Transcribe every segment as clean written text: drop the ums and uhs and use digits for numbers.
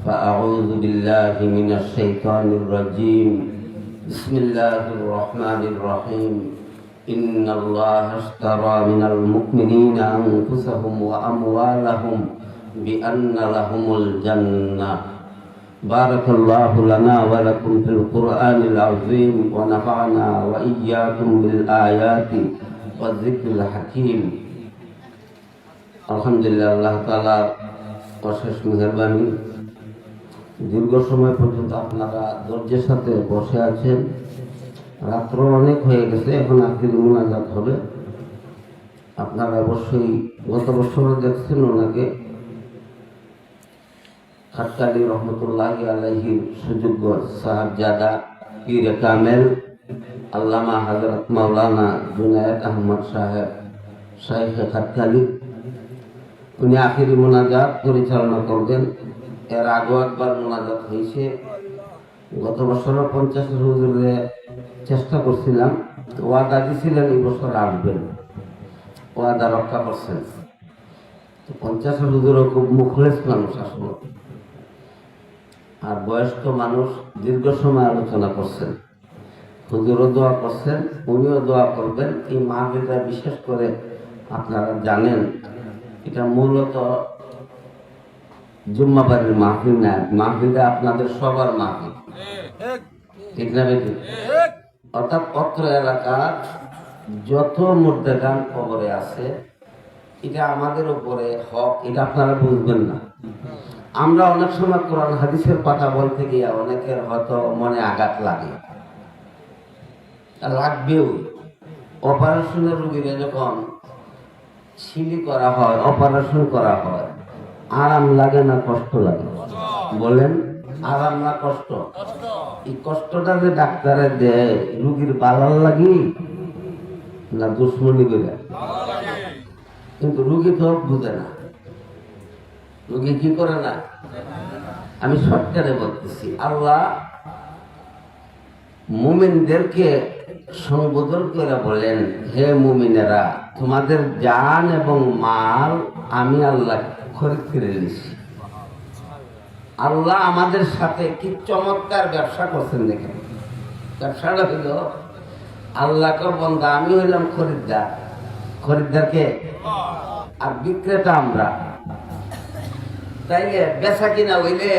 فأعوذ بالله من الشيطان الرجيم. بسم الله الرحمن الرحيم. إن الله اشترى من المؤمنين أنفسهم وأموالهم بأن لهم الجنة. بارك الله لنا ولكم في القرآن العظيم ونفعنا وإياكم بالآيات والذكر الحكيم. আলহামদুলিল্লাহ, আল্লাহ তাআলা অশেষ মেহেরবানি। দীর্ঘ সময় পর্যন্ত আপনারা ধৈর্যের সাথে বসে আছেন। রাত্র অনেক হয়ে গেছে, এখন আখিরি মুনাজাত হবে। আপনারা অবশ্যই গত বছরও দেখছেন ওনাকে, খাটকালি রহমতুল্লাহি আলাইহির সুযোগ্য সাহাবজাদা পীর কামেল আল্লামা হযরত মাওলানা জুনায়েদ আহমদ সাহেব শাইখ খাটকালি, উনি আখিরি মুনাজাত পরিচালনা করবেন। এর আগেও একবার মুনাজাত হয়েছে। গত বছরও 50 হুজুরে চেষ্টা করছিলাম, ওয়াদা দিছিলেন এই বছর আসবেন, ওয়াদা রক্ষা করছেন। 50 হুজুরও খুব মুখলেস মানুষ আসলে, আর বয়স্ক মানুষ, দীর্ঘ সময় আলোচনা করছেন। হুজুরও দোয়া করছেন, উনিও দোয়া করবেন। এই মাহফিলটা বিশেষ করে আপনারা জানেন, এটা মূলত জুম্মাবাড়ির মাহফিল না, মাহফিলটা আপনাদের সবার মাহফিল, ঠিক না বেটি? অর্থাৎ অত্র এলাকার যত মুর্দাগান কবরে আছে, এটা আমাদের উপরে হক, এটা আপনারা বুঝবেন না। আমরা অনেক সময় কোরআন হাদিসের কথা বলতে গিয়ে অনেকের হয়তো মনে আঘাত লাগে, লাগবেও। অপারেশনের রোগীরা যখন ছিলি করা হয়, অপারেশন করা হয়, আরাম লাগে না কষ্ট লাগে? বলেন, আরাম না কষ্ট? এই কষ্টটা যে ডাক্তারে দেয়, রুগীর ভালো লাগে না দুশ্মনী করে? কিন্তু রুগী তো বুঝে না, রুগী কি করে না। আমি সরকারে বলতেছি, আল্লাহ মুমিনদেরকে সম্বোধন করে বলেন, হে মুমিনেরা, তোমাদের জান এবং মাল আমি আল্লাহ খরিদ করে নিয়েছি। আল্লাহ আমাদের সাথে কি চমৎকার ব্যবসা করছেন দেখেন। ব্যবসাটা হইল, আল্লাহকে বন্ধা, আমি হইলাম খরিদ্দার, খরিদ্দারকে আর বিক্রেতা আমরা। তাইলে বেচা কিনা হইলে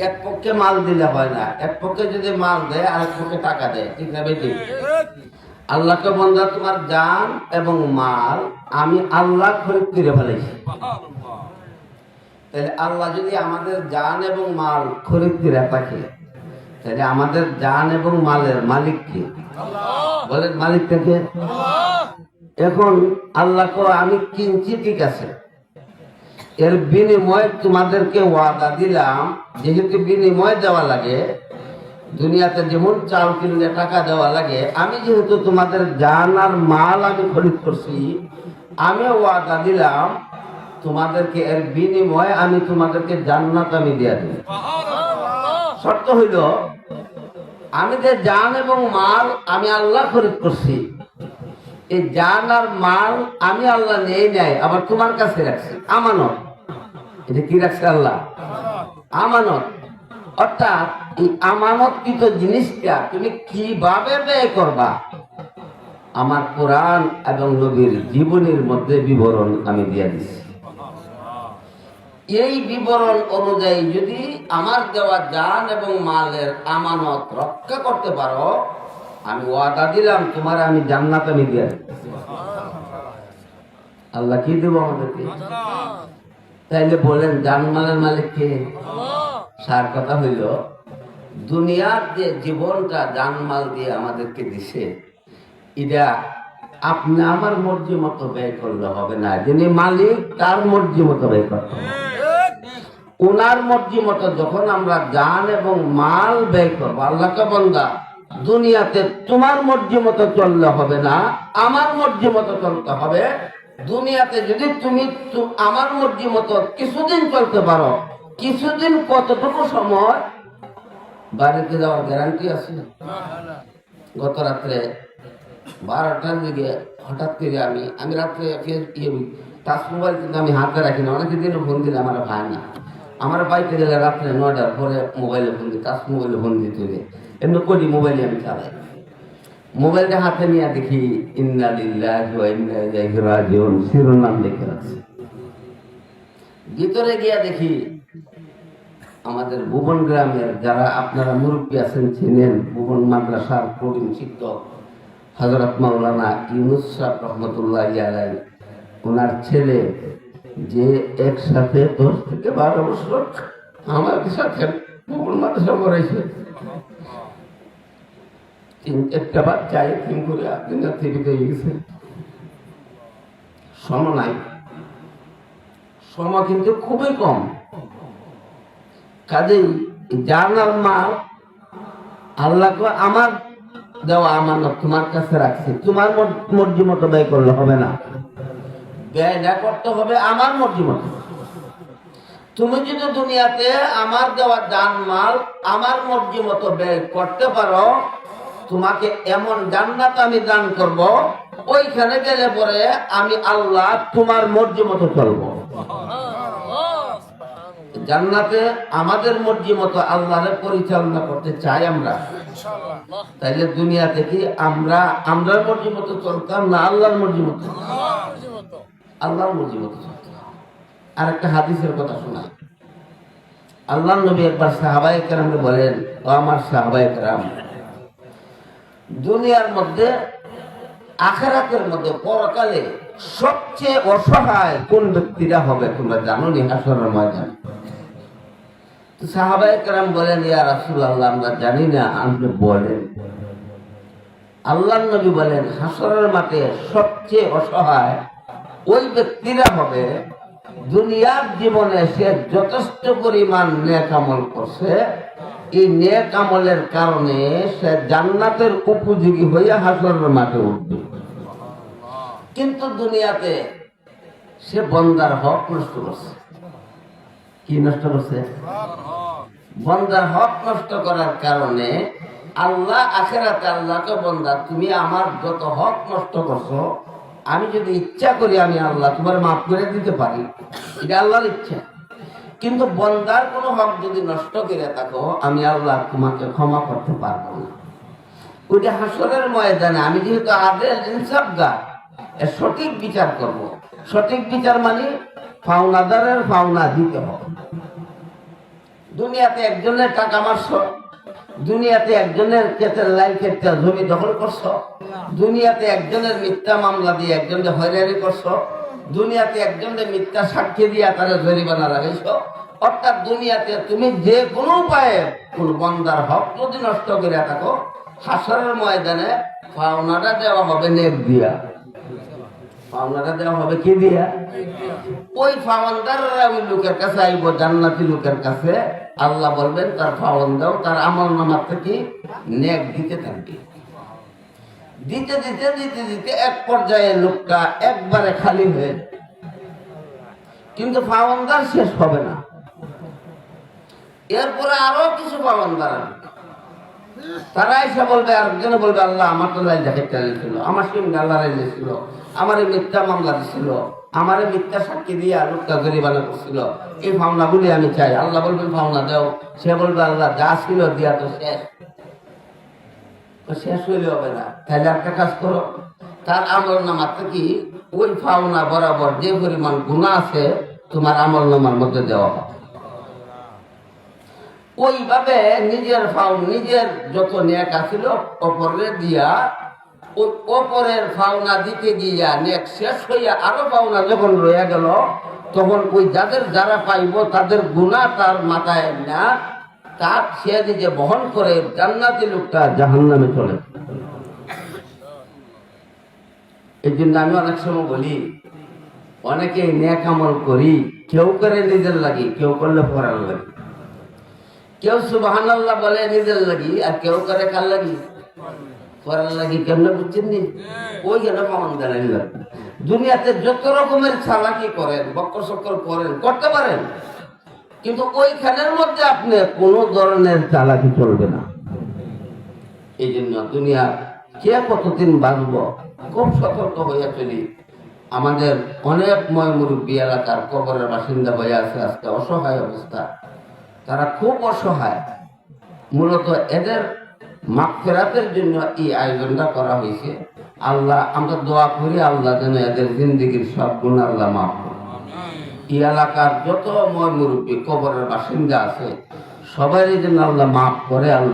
এক পক্ষে মাল দিলে হয় না, এক পক্ষে যদি মাল দেয় আরেক পক্ষে টাকা দেয়, ঠিক না বেটি? আল্লাহকে বন্ধা, তোমার জান এবং মাল আমি আল্লাহ খরিদ করে ফেলেছি। তাহলে আল্লাহ যদি আমাদের জান এবং মাল খরিদ করে থাকে, তাহলে আমাদের জান এবং মালের মালিক কি? বলেন, মালিকটা কে? এখন আল্লাহকে আমি কিনছি, ঠিক আছে, এর বিনিময় তোমাদেরকে ওয়াদা দিলাম, যেহেতু বিনিময় দেওয়া লাগে, দুনিয়াতে যেমন চাল কিনলে টাকা দেওয়া লাগে, আমি যেহেতু তোমাদের জান আর মাল আমি খরিদ করছি, আমি ওয়াদা দিলাম তোমাদেরকে এর বিনিময় আমি তোমাদেরকে জান্নাত আমি দিয়ে দেব। শর্ত হইল, আমি যে জান এবং মাল আমি আল্লাহ খরিদ করছি, এই জান আর মাল আমি আল্লাহ নেই নাই, আবার তোমার কাছে রাখছি আমানত। এটা কি রাখছে আল্লাহ? আমানত। অর্থাৎ এই আমানতকৃত জিনিসটা তুমি কিভাবে ব্যয় করবা, আমার কোরআন এবং নবীর জীবনের মধ্যে বিবরণ আমি দিয়ে দিচ্ছি। এই বিবরণ অনুযায়ী যদি আমার দেওয়া জান এবং মালের আমানত রক্ষা করতে পারো, আমি ওয়াদা দিলাম তোমার আমি জান্নাত আমি দিয়ে দেব। আল্লাহ কি দেব আমাদেরকে? তাইলে বলেন, জান মালের মালিক কে? সার কথা হইল, দুনিয়ার যে জীবনটা জানমাল দিয়ে আমাদেরকে দিছে, এটা আপনি আমার মর্জি মতো ব্যয় করলে হবে না। যিনি মালিক তার মর্জি মতো ব্যয় করতে হবে। ওনার মর্জি মতো যখন আমরা জান এবং মাল ব্যয় করবো, আল্লাহকে বন্দা, দুনিয়াতে তোমার মর্জি মতো চললে হবে না, আমার মর্জি মতো চলতে হবে। দুনিয়াতে যদি তুমি আমার মর্জি মতো কিছুদিন চলতে পারো, কিছুদিন কতটুকু সময়, বাড়িতে যাওয়ার গ্যারান্টি আছে? গত রাত্রে 12টার দিকে হঠাৎ করে আমি রাত্রে টাচ মোবাইল কিন্তু আমি হাতে রাখি না, অনেকে দিনও ফোন দিলে আমার ভাই না, আমার বাইকে গেলে রাত্রে 9টার পরে মোবাইলে ফোন দিই, টাচ মোবাইলে ফোন দিতে হবে, এমনি করি মোবাইলে আমি চালাই। মোবাইলটা হাতে নিয়ে দেখি ইন্না লিল্লাহি ওয়া ইন্না ইলাইহি রাজিউন শিরোনাম লিখে আছে। ভিতরে গিয়া দেখি আমাদের ভুবন গ্রামের যারা আপনারা মুরব্বী আছেন চিনেন, ভুবন মাদ্রাসার প্রবীণ শিক্ষক হযরত মাওলানা ইউনুস সাহেব রহমতুল্লাহি আলাইহি, ওনার ছেলে যে একসাথে 10 থেকে 12 বছর আমার সাথে ভুবন মাদ্রাসা পড়াইছে, একটা বাচ্চা এতিম করে দুনিয়া থেকে চলে গেছে। সম নাই, সম কিন্তু খুবই কম। কাজেই জানার মাল আল্লাহকে আমার দেওয়া আমানত তোমার কাছে রাখছি, তোমার মর্জি মতো ব্যয় করলে হবে না, ব্যয়টা করতে হবে আমার মর্জি মতো। তুমি যদি দুনিয়াতে আমার দেওয়া দান মাল আমার মর্জি মতো ব্যয় করতে পারো, তোমাকে এমন জান্নাত আমি দান করব, ওইখানে গেলে পরে আমি আল্লাহ তোমার মর্জি মতো চলবো। জান্নাতে আমাদের মর্জি মতো আল্লাহরে পরিচালনা করতে চাই আমরা, তাইলে দুনিয়াতে কি আমরা মর্জি মতো চলতাম না আল্লাহর মর্জি মতো? আল্লাহর মর্জি মতো চলতাম। আর একটা হাদিসের কথা শোনা, আল্লাহর নবী একবার সাহাবায়ে কেরামকে বলেন, ও আমার সাহাবায়ে কেরাম, দুনিয়ার মধ্যে আখিরাতের মধ্যে পরকালে সবচেয়ে অসহায় কোন ব্যক্তিরা হবে তোমরা জানো নি হাসরের ময়দানে? সাহাবায়ে কেরাম বলেন, ইয়া রাসূলুল্লাহ আমরা জানি না, আপনি বলেন। আল্লাহর নবী বলেন, হাসরের মাঠে সবচেয়ে অসহায় ওই ব্যক্তিরা হবে দুনিয়ার জীবনে সে যথেষ্ট পরিমাণ নেক আমল করছে, এই নেক আমলের কারণে সে জান্নাতের উপযোগী হইয়া হাসরের মাঠে উঠবে, কিন্তু দুনিয়াতে সে বান্দার হক নষ্ট করছে। কি নষ্ট করছে? বান্দার হক নষ্ট করার কারণে আল্লাহ আখিরাতে আল্লাহকে, বান্দা তুমি আমার যত হক নষ্ট করছো, আমি যদি ইচ্ছা করি আমি আল্লাহ তোমার মাফ করে দিতে পারি, এটা আল্লাহর ইচ্ছা। কিন্তু বান্দার কোনো হক যদি নষ্ট করে থাকো, আমি আল্লাহ তোমাকে ক্ষমা করতে পারবো না। ওইটা হাসরের ময়দানে আমি যেহেতু আদেল ইনসাফগার, সঠিক বিচার করব। সঠিক বিচার মানে পাওনাদারের পাওনা দিতে হবে। দুনিয়াতে একজনের টাকা মারছো, দুনিয়াতে একজনের ক্ষেতের লাইন ক্ষেত্রে জমি দখল করছো, দুনিয়াতে একজনের মিথ্যা মামলা দিয়ে একজনকে হয়রানি করছো, দুনিয়াতে একজনের মিথ্যা সাক্ষী দিয়ে তারা জরিমানা লাগাইছো। অর্থাৎ দুনিয়াতে তুমি যে কোনো উপায়ে কোন বান্দার হক যদি নষ্ট করে থাকো, হাসরের ময়দানে পাওনাটা দেওয়া হবে নেক দিয়া। পাওনাটা দেওয়া হবে কি দিয়া? ওই পাওনাদাররা ওই লোকের কাছে আইব, জান্নাতি লোকের কাছে। আল্লাহ বলবেন তার পাওনা দাও, তার আমল নামার থেকে নেক দিতে থাকবে। দিতে দিতে দিতে দিতে এক পর্যায়ে লোকটা একবারে খালি হয়ে, কিন্তু পাওনাদার শেষ হবে না। এরপরে আরো কিছু পাওনাদার, তারা এসে বলবে, আরেকজনে বলবে আল্লাহ আমার তো লাইন দেখে ছিল, আমার সঙ্গে আল্লাহ রাইলে ছিল, আমারে মিথ্যা মামলা দিছিল, আমারে মিথ্যা সাক্ষী দিয়ে লোকটা জরিমানা করছিল, এই পাওনাগুলি আমি চাই। আল্লাহ বলবেন পাওনা দাও। সে বলবে আল্লাহ যা ছিল দিয়া তো শেষ, শেষ হইলে হবে না, তাহলে একটা কাজ করো, তার আমল নামার থেকে ওই পাওনা বরাবর যে পরিমাণ গুনাহ আছে তোমার আমল নামার মধ্যে দেওয়া হবে। ওইভাবে নিজের নিজের যত নেক আছিল অপরে দিয়া, ওই অপরের পাওনা দিতে গিয়া নেক শেষ হইয়া আরো পাওনা যখন রয়ে গেল, তখন ওই যারা পাইব তাদের গুনাহ তার মাথায় না, তার সে নিজে বহন করে জান্নাতি লোকটা জাহান্নামে চলে। এই জন্য আমি অনেক সময় বলি, অনেকে নেক আমল করি, কেউ করে নিজের লাগি, কেউ করলে পড়ার লাগি। কেউ সুবহানাল্লাহ বলে নিজের লাগি, আর কেউ করে কার লাগি? পড়ার লাগি। কেমনে বুঝছেন নি? ওই যেন পাওয়ান দেন। দুনিয়াতে যত রকমের চালাকি করেন, বক্কর চক্কর করেন, করতে পারেন, কিন্তু ওইখানের মধ্যে আপনি কোন ধরনের চালাকি চলবে না। এই জন্য দুনিয়া কে কতদিন বাঁচব, খুব সতর্ক হইয়া চলি। আমাদের অনেক ময় মুরব্বী এলাকার কবরের বাসিন্দা হয়ে আছে আজকে অসহায় অবস্থা, তারা খুব অসহায়। মূলত এদের মাগফিরাতের জন্য এই আয়োজনটা করা হয়েছে। আল্লাহ, আমরা দোয়া করি আল্লাহ যেন এদের জিন্দেগির সব গুনাহ আল্লাহ মাফ করে। এই এলাকার যত ময় মুরব্বী কবরের বাসিন্দা আছে সবারই যেন আল্লাহ মাফ করে। আল্লাহ